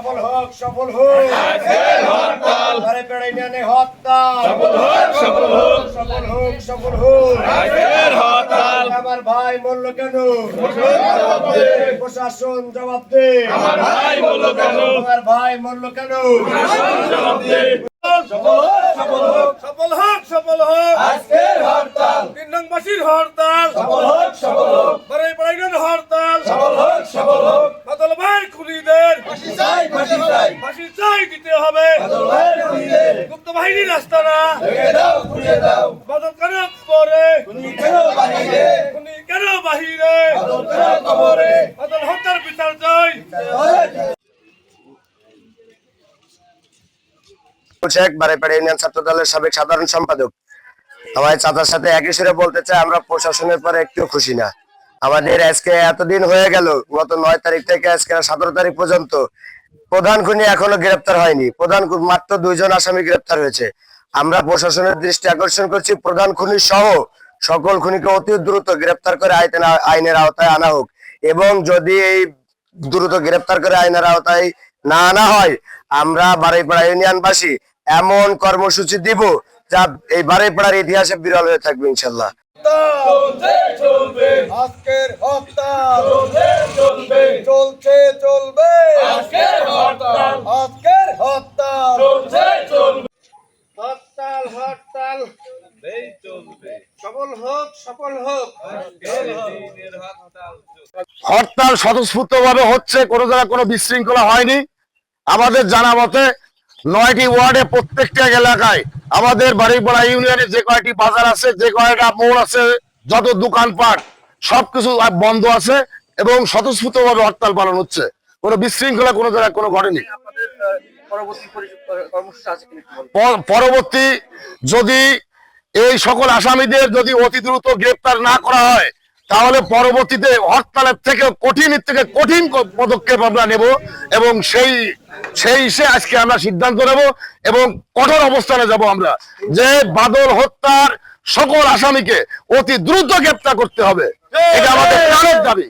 সফল হোক সফল হোক বাড়িপাড়া ইউনিয়নে হরতাল সফল হোক সফল হোক সফল হোক আমার ভাই বলল কেন প্রশাসন জবাব দে আমার ভাই বলল কেন সফল হোক আজকের হরতাল তিনবাসীর হরতাল সফল হোক বাড়িপাড়া ইউনিয়ন হরতাল সফল হোক বাদল ভাইয়ের খুনিদের ফাঁসি চাই দিতে হবে গুপ্ত বাহিনীর আস্তানা ঘুরিয়ে দাও বাদল কেন কবরে খুনি কেন বাহিরে বাদল হত্যার বিচার চাই। শেখ বাড়িপাড়া ইউনিয়ন ছাত্র দলের সাবেক সাধারণ সম্পাদক। আমার চাচার সাথে একই সুরে বলতে চাই, আমরা প্রশাসনের পরে একটু খুশি না। আমাদের আজকে এতদিন হয়ে গেল, গত 9 তারিখ থেকে আজকে 17 তারিখ পর্যন্ত প্রধান খুনি এখনো গ্রেপ্তার হয়নি। মাত্র 2 জন আসামি গ্রেপ্তার হয়েছে। আমরা প্রশাসনের দৃষ্টি আকর্ষণ করছি, প্রধান খুনি সহ সকল খুনিকে অতি দ্রুত গ্রেপ্তার করে আইনের আওতায় আনা হোক, এবং যদি এই দ্রুত গ্রেপ্তার করে আইনের আওতায় না আনা হয়, আমরা বাড়িপাড়া ইউনিয়নবাসী এমন কর্মসূচি দিব যা এই বাড়িপাড়ার ইতিহাসে বিরল হয়ে থাকবে ইনশাল্লাহ। আজকের হরতাল চলছে চলবে আজকের হরতাল সফল হোক হরতাল স্বতঃস্ফূর্ত ভাবে হচ্ছে, কোনো জায়গায় কোনো বিশৃঙ্খলা হয়নি। আমাদের জানা মতে 9টি ওয়ার্ডে প্রত্যেকটা এলাকায় আমাদের বাড়িপাড়া ইউনিয়নে যে কয়টি বাজার আছে, যে কয়টা মোড় আছে, যত দোকানপাট সবকিছু বন্ধ আছে এবং স্বতঃস্ফূর্ত ভাবে হরতাল পালন হচ্ছে। কোনো বিশৃঙ্খলা কোনো জায়গায় কোনো ঘটেনি। পরবর্তী যদি এই সকল আসামিদের যদি অতি দ্রুত গ্রেপ্তার না করা হয়, তাহলে পরবর্তীতে হরতালের থেকে কঠিন পদক্ষেপ আমরা নেব, এবং সেই আজকে আমরা সিদ্ধান্ত নেব এবং কঠোর অবস্থানে যাব আমরা, যে বাদল হত্যার সকল আসামিকে অতি দ্রুত গ্রেপ্তার করতে হবে। এটা আমাদের প্রাণের দাবি।